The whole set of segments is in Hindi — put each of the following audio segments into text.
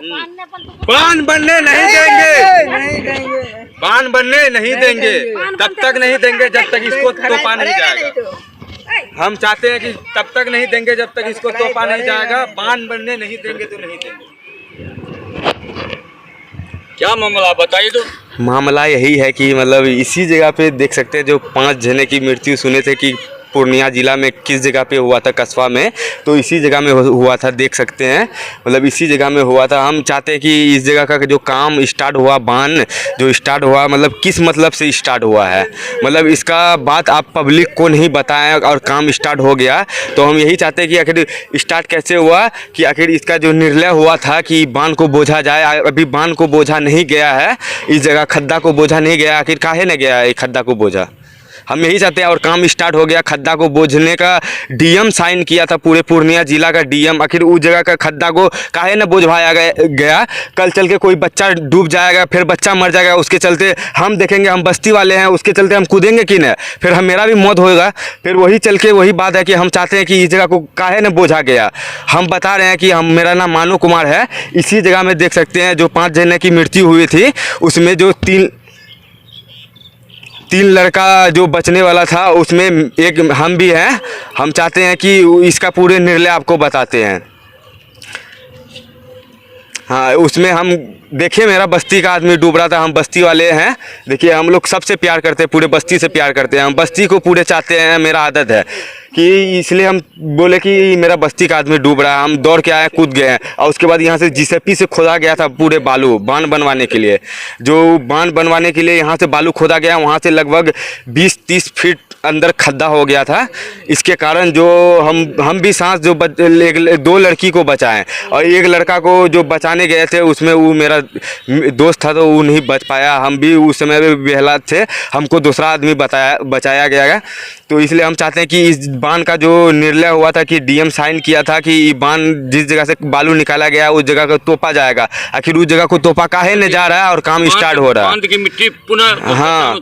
बांध बनने नहीं देंगे, बांध बनने नहीं देंगे, तब तक नहीं देंगे जब तक इसको तोपा नहीं जाएगा। हम चाहते हैं कि तब तक नहीं देंगे जब तक इसको तोपा नहीं जाएगा। बांध बनने नहीं देंगे तो नहीं देंगे। क्या मामला बताइए तो। मामला यही है कि मतलब इसी जगह पे देख सकते हैं जो 5 जने की मृत्यु सुने थे कि पूर्णिया जिला में किस जगह पे हुआ था, कस्बा में, तो इसी जगह में हुआ था। देख सकते हैं मतलब इसी जगह में हुआ था। हम चाहते हैं कि इस जगह का जो काम स्टार्ट हुआ, बांध जो स्टार्ट हुआ, मतलब किस मतलब से स्टार्ट हुआ है, मतलब इसका बात आप पब्लिक को नहीं बताएं और काम स्टार्ट हो गया। तो हम यही चाहते हैं कि आखिर स्टार्ट कैसे हुआ, कि आखिर इसका जो निर्णय हुआ था कि बांध को बोझा जाए, अभी बांध को बोझा नहीं गया है, इस जगह खड्डा को बोझा नहीं गया। आखिर काहे नहीं गया है खड्डा को बोझा, हम यही चाहते हैं। और काम स्टार्ट हो गया, खड्डा को बोझने का डीएम साइन किया था, पूरे पूर्णिया जिला का डीएम। आखिर उस जगह का खड्डा को काहे न बोझवाया गया। कल चल के कोई बच्चा डूब जाएगा, फिर बच्चा मर जाएगा, उसके चलते हम देखेंगे, हम बस्ती वाले हैं, उसके चलते हम कूदेंगे कि नहीं, फिर मेरा भी मौत होगा। फिर वही चल के वही बात है कि हम चाहते हैं कि इस जगह को काहे न बोझा गया। हम बता रहे हैं कि मेरा नाम मानू कुमार है। इसी जगह में देख सकते हैं जो 5 जने की मृत्यु हुई थी, उसमें जो तीन लड़का जो बचने वाला था, उसमें एक हम भी हैं। हम चाहते हैं कि इसका पूरे निर्णय आपको बताते हैं। हाँ, उसमें हम देखिए, मेरा बस्ती का आदमी डूब रहा था। हम बस्ती वाले हैं, देखिए हम लोग सबसे प्यार करते हैं, पूरे बस्ती से प्यार करते हैं, हम बस्ती को पूरे चाहते हैं। मेरा आदत है कि इसलिए हम बोले कि मेरा बस्ती का आदमी डूब रहा है, हम दौड़ के आए, कूद गए। और उसके बाद यहाँ से जेसीबी से खोदा गया था पूरे बालू, बांध बनवाने के लिए। जो बांध बनवाने के लिए यहाँ से बालू खोदा गया, वहाँ से लगभग 20-30 फीट अंदर खड्डा हो गया था। इसके कारण जो हम भी सांस जो 2 लड़की को बचाएं, और एक लड़का को जो बचाने गए थे उसमें वो मेरा दोस्त था, तो वो नहीं बच पाया। हम भी उस समय में बेहला थे, हमको दूसरा आदमी बचाया गया। तो इसलिए हम चाहते हैं कि इस बांध का जो निर्णय हुआ था कि डीएम साइन किया था कि बांध जिस जगह से बालू निकाला गया उस जगह को तोपा जाएगा। आखिर उस जगह को तोपा काहे नहीं जा रहा है और काम स्टार्ट हो रहा है। बांध की मिट्टी पुनः हाँ,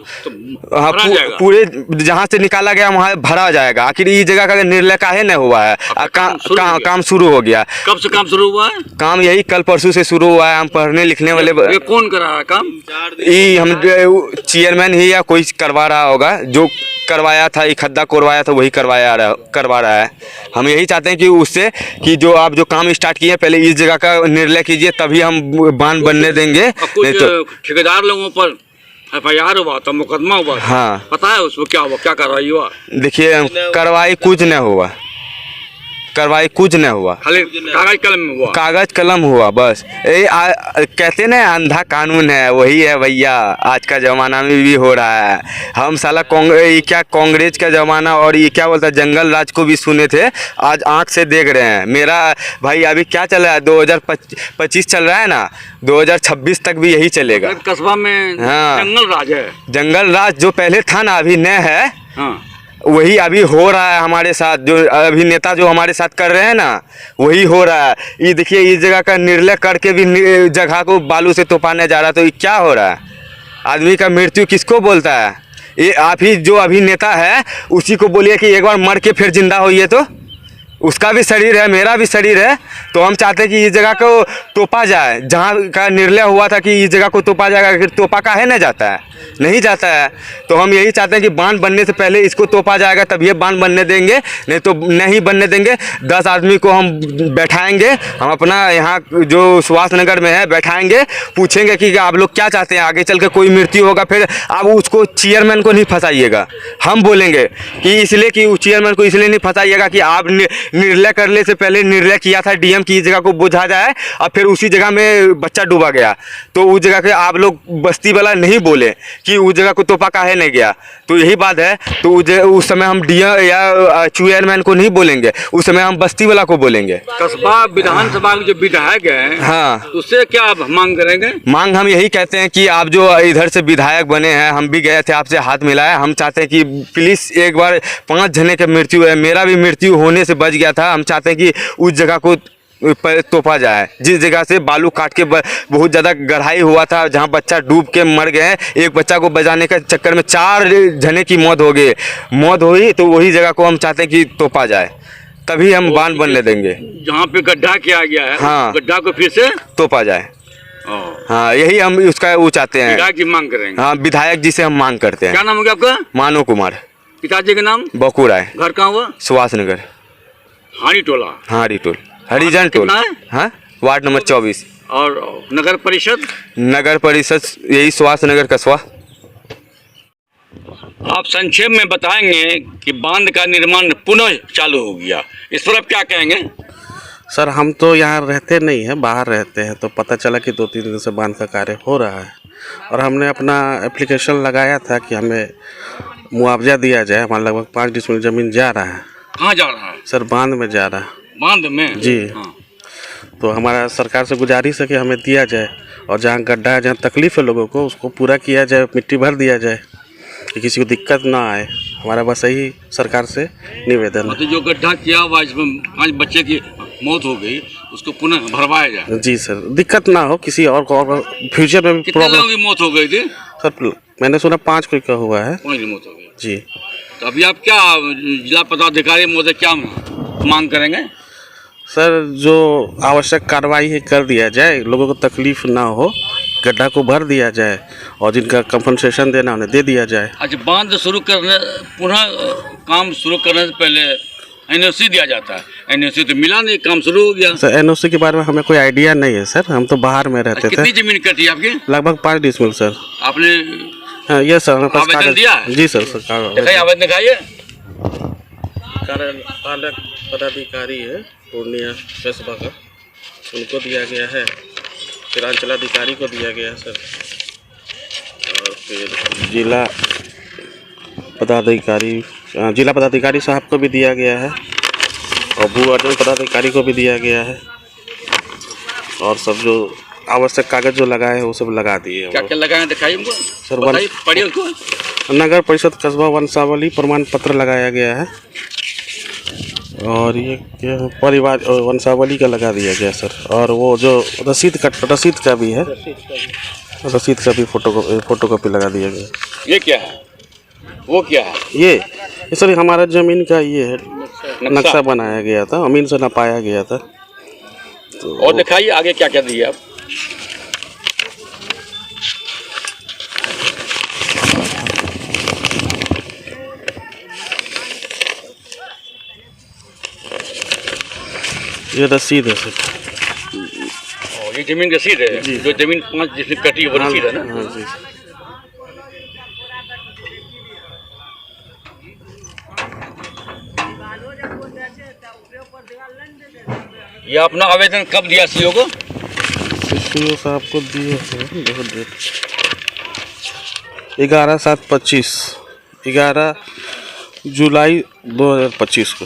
पूरे जहाँ से निकाला गया वहाँ भरा जाएगा। आखिर इस जगह का निर्णय काहे नहीं हुआ है। काम शुरू हो गया। कब से काम शुरू हुआ है? काम यही कल परसों से शुरू हुआ है। हम पढ़ने लिखने वाले। ये कौन कर रहा है काम? ये हम चेयरमैन ही या कोई करवा रहा होगा, जो करवाया था, ये खड्डा करवाया था वही करवा रहा है। हम यही चाहते हैं कि उससे कि जो आप जो काम स्टार्ट किए पहले इस जगह का निर्णय कीजिए, तभी हम बांध बनने देंगे। नहीं तो ठेकेदार लोगों पर FIR हुआ था, मुकदमा हुआ। हाँ, पता है उसमें क्या हुआ, क्या कार्रवाई हुआ? देखिए, कार्रवाई कुछ नहीं हुआ, कार्रवाई कुछ नहीं हुआ, खाली कागज कलम में हुआ। कागज कलम हुआ बस। कहते ना अंधा कानून है, वही है भैया। आज का ज़माना में भी हो रहा है। हम साला कांग्रेस का ज़माना और ये क्या बोलता है जंगल राज को भी सुने थे, आज आंख से देख रहे हैं। मेरा भाई अभी क्या चल रहा है, 2025 चल रहा है ना, 2026 तक भी यही चलेगा। कस्बा में हाँ, जंगल राज है। जंगल राज जो पहले था ना, अभी नया है। हाँ, वही अभी हो रहा है हमारे साथ। जो अभिनेता जो हमारे साथ कर रहे हैं ना, वही हो रहा है। ये देखिए, इस जगह का निर्णय करके भी जगह को बालू से तोपाने जा रहा है। तो ये क्या हो रहा है? आदमी का मृत्यु किसको बोलता है? ये आप ही जो अभिनेता है उसी को बोलिए कि एक बार मर के फिर जिंदा होइए। तो उसका भी शरीर है, मेरा भी शरीर है। तो हम चाहते हैं कि इस जगह को तोपा जाए। जहाँ का निर्णय हुआ था कि इस जगह को तोपा जाएगा, फिर तोपा काहे नहीं जाता है, नहीं जाता है। तो हम यही चाहते हैं कि बांध बनने से पहले इसको तोपा जाएगा, तब ये बांध बनने देंगे, नहीं तो नहीं बनने देंगे। 10 आदमी को हम बैठाएंगे, हम अपना यहाँ जो सुभाष नगर में है बैठाएंगे, पूछेंगे कि आप लोग क्या चाहते हैं। आगे चल के कोई मृत्यु होगा, फिर आप उसको चेयरमैन को नहीं फंसाइएगा। हम बोलेंगे कि इसलिए कि उस चेयरमैन को इसलिए नहीं फंसाइएगा कि आप निर्णय करने से पहले निर्णय किया था डीएम की इस जगह को बुझा जाए, और फिर उसी जगह में बच्चा डूबा गया। तो उस जगह के आप लोग बस्ती वाला नहीं बोले कि उस जगह को तोपा काहे नहीं गया। तो यही बात है। तो उस समय हम डीएम या चेयरमैन को नहीं बोलेंगे, उस समय हम बस्ती वाला को बोलेंगे। कस्बा विधानसभा के जो विधायक हैं, हाँ, उससे क्या आप मांग करेंगे? मांग हम यही कहते हैं कि आप जो इधर से विधायक बने हैं, हम भी गए थे आपसे हाथ मिलाया। हम चाहते हैं कि प्लीज़ एक बार 5 जने की मृत्यु है, मेरा भी मृत्यु होने से बच गया था। हम चाहते हैं कि उस जगह को तोपा जाए, जिस जगह से बालू काट के बहुत ज़्यादा गढ़ाई हुआ था, जहाँ बच्चा डूब के मर गए। एक बच्चा को बचाने के चक्कर में 4 जने की मौत हुई। तो वही जगह को हम चाहते हैं कि तोपा जाए। तभी हम बांध बनने देंगे। जहाँ पे गड्ढा किया गया है, हाँ। गड्ढा को फिर से तोपा जाए। हाँ, यही हम उसका वो चाहते हैं। विधायक की मांग करेंगे। हाँ, विधायक जी से हम मांग करते हैं। क्या नाम हो गया आपका? मानव कुमार। पिताजी का नाम? बकू राय। घर कहाँ हुआ? सुभाष नगर, हाड़ी टोला। हाड़ी टोल, हरिजन टोल। कितना है? हाँ, वार्ड नंबर 24। और नगर परिषद? नगर परिषद यही सुभाष नगर कस्बा। आप संक्षेप में बताएंगे कि बांध का निर्माण पुनः चालू हो गया, इस पर आप क्या कहेंगे? सर, हम तो यहाँ रहते नहीं हैं, बाहर रहते हैं, तो पता चला कि 2-3 दिन से बांध का कार्य हो रहा है और हमने अपना एप्लीकेशन लगाया था कि हमें मुआवजा दिया जाए। हमारा लगभग 5 डिसमिल ज़मीन जा रहा है। कहाँ जा रहा है? सर, बांध में जा रहा है। बांध में? जी। हाँ। तो हमारा सरकार से गुजारिश है कि हमें दिया जाए और जहाँ गड्ढा है, जहाँ तकलीफ़ है लोगों को, उसको पूरा किया जाए, मिट्टी भर दिया जाए कि किसी को दिक्कत ना आए। हमारा बस यही सरकार से निवेदन है। तो जो गड्ढा किया हुआ जिसमें 5 बच्चे की मौत हो गई, उसको पुनः भरवाया जाए। जी सर, दिक्कत ना हो किसी और को, और फ्यूचर में भी कितने लोगों की मौत हो गई थी? सर, मैंने सुना 5 कोई का हुआ है। 5 की मौत हो गई जी। तो अभी आप क्या जिला पदाधिकारी महोदय क्या मांग करेंगे? सर, जो आवश्यक कार्रवाई है कर दिया जाए, लोगों को तकलीफ ना हो, गड्ढा को भर दिया जाए और जिनका कंपनसेशन देना उन्हें दे दिया जाए। अच्छा, बांध शुरू करने, पुनः काम शुरू करने से पहले एनओसी दिया जाता है। एनओसी तो मिला नहीं, काम शुरू हो गया। सर, एनओसी के बारे में हमें कोई आइडिया नहीं है सर, हम तो बाहर में रहते थे। कितनी जमीन कटी आपकी? लगभग 5 डिसमिल सर। आपने? हाँ, ये सर, हमारे पास आवेदन कागज दिया है? जी सर, सरकार दिखाइए, आवेदन दिखाइए। कार्यपालक पदाधिकारी है पूर्णिया कस्बा का, उनको दिया गया है, फिर अंचलाधिकारी को दिया गया है सर, और फिर जिला पदाधिकारी साहब को भी दिया गया है और भू अर्जन पदाधिकारी को भी दिया गया है और सब जो आवश्यक कागज जो लगाए हैं वो सब लगा दिए। क्या क्या लगाए दिखाइए हमको सर। पढ़िए उसको। नगर परिषद कस्बा वंशावली प्रमाण पत्र लगाया गया है और ये क्या परिवार वंशावली का लगा दिया गया सर, और वो जो रसीद का भी है, रसीद का भी फोटोकॉपी लगा दिया गया। ये क्या है? वो क्या है? ये सर हमारा ज़मीन का ये है, नक्शा बनाया गया था, अमीन से नपाया गया था। तो और दिखाइए आगे क्या क्या दिया आप। ये रसीद है सर। और ये जमीन रसीद है? जो जमीन 5 जिसमें कटी है वो रसीद है ना? हाँ जी। ये अपना आवेदन कब दिया सीओ को? सीओ साहब को दिए थे 11/7/25, 11 जुलाई 2025 को।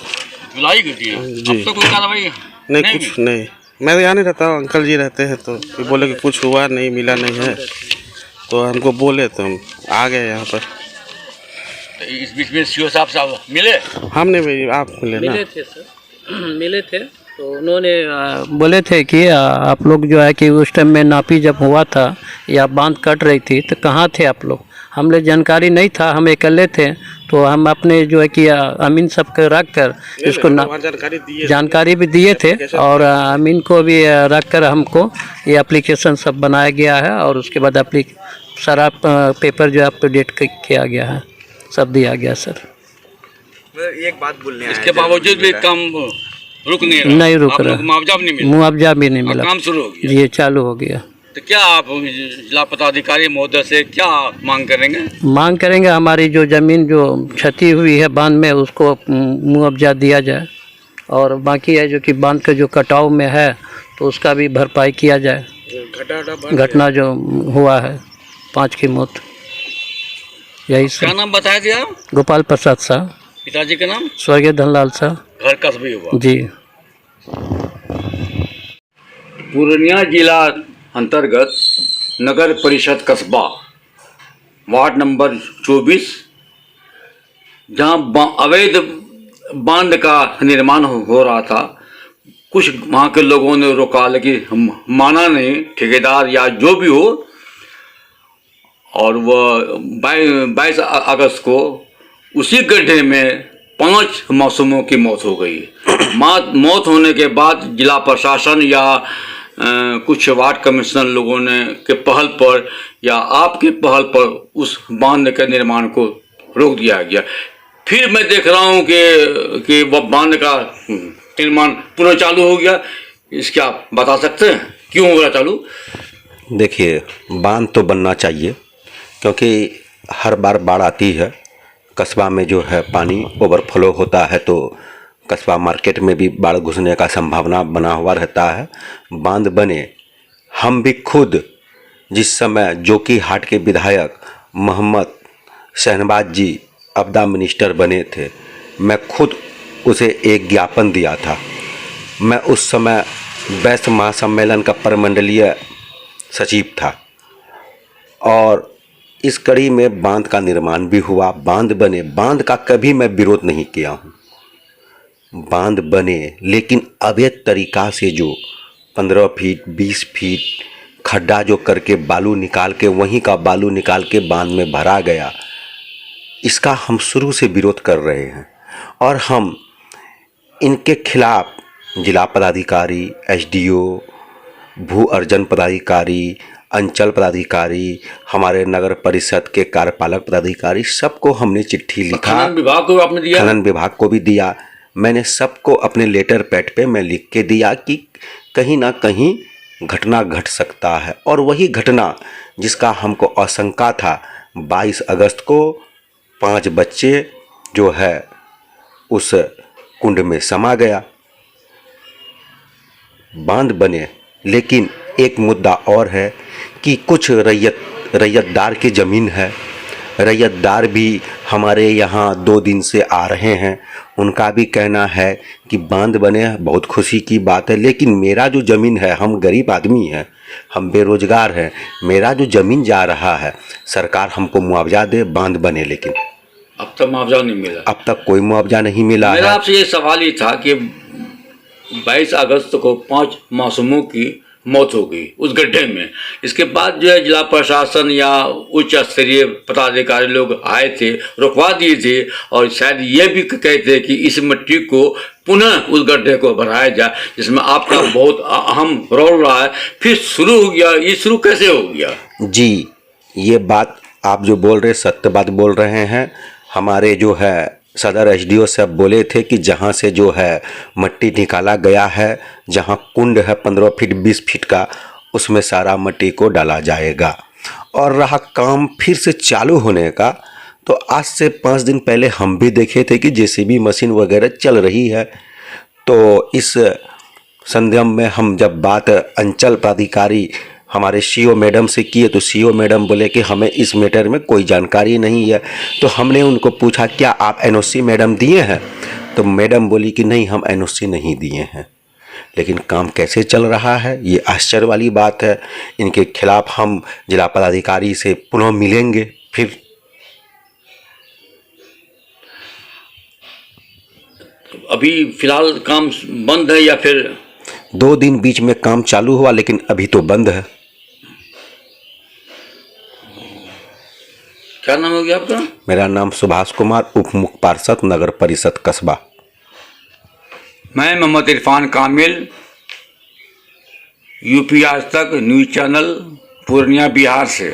जुलाई को दिया? जी। अब तो कोई कार्रवाई नहीं, कुछ नहीं। मैं यहाँ नहीं रहता हूँ, अंकल जी रहते हैं, तो ये बोले कि कुछ हुआ नहीं, मिला नहीं है, तो हमको बोले तो हम आ गए यहाँ पर। तो इस बीच में सीओ साहब मिले? हमने भी, आप मिले ना? मिले थे सर, मिले थे, तो उन्होंने बोले थे कि आप लोग जो है कि उस टाइम में नापी जब हुआ था या बांध कट रही थी तो कहाँ थे आप लोग? हमने जानकारी नहीं था, हम अकेले थे, तो हम अपने जो है कि अमीन सब को रख कर इसको जानकारी भी दिए थे और अमीन को भी रख कर हमको ये एप्लीकेशन सब बनाया गया है और उसके बाद सारा पेपर जो है अपडेट किया गया है, सब दिया गया सर। एक बात बोलने इसके बावजूद भी काम रुक नहीं रहा? नहीं रुक रहा, मुआवजा भी नहीं मिला? मुआवजा भी नहीं मिला, काम शुरू हो गया? ये चालू हो गया। तो क्या आप जिला पदाधिकारी महोदय से क्या मांग करेंगे? मांग करेंगे हमारी जो ज़मीन जो क्षति हुई है बांध में उसको मुआवजा दिया जाए और बाकी है जो कि बांध का जो कटाव में है तो उसका भी भरपाई किया जाए। घटना जो हुआ है 5 की मौत, यही सब। क्या नाम बताया दिया? गोपाल प्रसाद शाह। पिताजी का नाम? स्वर्गीय धनलाल शाह। घर कस्बी हुआ? जी। पूर्णिया जिला अंतर्गत नगर परिषद कस्बा वार्ड नंबर 24, जहां अवैध बांध का निर्माण हो रहा था, कुछ वहाँ के लोगों ने रोका लेकिन माना नहीं, ठेकेदार या जो भी हो, और वह 22 अगस्त को उसी गड्ढे में 5 मासूमों की मौत हो गई। मौत होने के बाद जिला प्रशासन या कुछ वार्ड कमिश्नर लोगों ने के पहल पर या आपके पहल पर उस बांध के निर्माण को रोक दिया गया। फिर मैं देख रहा हूँ कि वह बांध का निर्माण पुनः चालू हो गया। इसके आप बता सकते हैं क्यों हो गया चालू? देखिए, बांध तो बनना चाहिए क्योंकि हर बार बाढ़ आती है, कस्बा में जो है पानी ओवरफ्लो होता है तो कस्बा मार्केट में भी बाढ़ घुसने का संभावना बना हुआ रहता है। बांध बने, हम भी खुद जिस समय जोकी हाट के विधायक मोहम्मद शहनवाज जी आपदा मिनिस्टर बने थे, मैं खुद उसे एक ज्ञापन दिया था। मैं उस समय वैश्य महासम्मेलन का प्रमंडलीय सचिव था और इस कड़ी में बांध का निर्माण भी हुआ, बांध बने। बांध का कभी मैं विरोध नहीं किया हूँ, बांध बने, लेकिन अवैध तरीका से जो 15 फीट 20 फीट खड्डा जो करके बालू निकाल के वहीं का बालू निकाल के बांध में भरा गया, इसका हम शुरू से विरोध कर रहे हैं और हम इनके खिलाफ जिला पदाधिकारी, एसडीओ, भू अर्जन पदाधिकारी, अंचल पदाधिकारी, हमारे नगर परिषद के कार्यपालक पदाधिकारी, सबको हमने चिट्ठी लिखा। खनन विभाग को आपने दिया? खनन विभाग को भी दिया। मैंने सबको अपने लेटर पैड पे मैं लिख के दिया कि कहीं ना कहीं घटना घट सकता है और वही घटना जिसका हमको आशंका था। 22 अगस्त को 5 बच्चे जो है उस कुंड में समा गया। बांध बने, लेकिन एक मुद्दा और है कि कुछ रैयतदार की ज़मीन है। रैयतदार भी हमारे यहाँ 2 दिन से आ रहे हैं। उनका भी कहना है कि बांध बने, बहुत खुशी की बात है, लेकिन मेरा जो ज़मीन है, हम गरीब आदमी हैं, हम बेरोजगार हैं, मेरा जो ज़मीन जा रहा है, सरकार हमको मुआवजा दे, बांध बने। लेकिन अब तक मुआवजा नहीं मिला। अब तक कोई मुआवजा नहीं मिला मेरा है। आपसे ये सवाल ही था कि 22 अगस्त को 5 मासूमों की मौत हो गई उस गड्ढे में। इसके बाद जो है जिला प्रशासन या उच्च स्तरीय पदाधिकारी लोग आए थे, रुकवा दिए थे और शायद ये भी कहते थे कि इस मिट्टी को पुनः उस गड्ढे को भराया जाए, जिसमें आपका बहुत अहम रोल रहा है। फिर शुरू हो गया, ये शुरू कैसे हो गया? जी, ये बात आप जो बोल रहे सत्य बात बोल रहे हैं। हमारे जो है सदर एसडीओ साहब बोले थे कि जहाँ से जो है मट्टी निकाला गया है, जहाँ कुंड है 15 फीट 20 फीट का, उसमें सारा मट्टी को डाला जाएगा। और रहा काम फिर से चालू होने का, तो आज से 5 दिन पहले हम भी देखे थे कि जेसीबी मशीन वगैरह चल रही है। तो इस संदर्भ में हम जब बात अंचल पदाधिकारी हमारे सीओ मैडम से किए तो सीओ मैडम बोले कि हमें इस मैटर में कोई जानकारी नहीं है। तो हमने उनको पूछा क्या आप एनओसी मैडम दिए हैं? तो मैडम बोली कि नहीं, हम एनओसी नहीं दिए हैं। लेकिन काम कैसे चल रहा है, ये आश्चर्य वाली बात है। इनके खिलाफ हम जिला पदाधिकारी से पुनः मिलेंगे। फिर अभी फिलहाल काम बंद है या फिर 2 दिन बीच में काम चालू हुआ, लेकिन अभी तो बंद है। क्या नाम हो गया आपका? मेरा नाम सुभाष कुमार, उप मुख्य पार्षद नगर परिषद कस्बा। मैं मोहम्मद इरफान कामिल, यूपी आज तक न्यूज़ चैनल पूर्णिया बिहार से।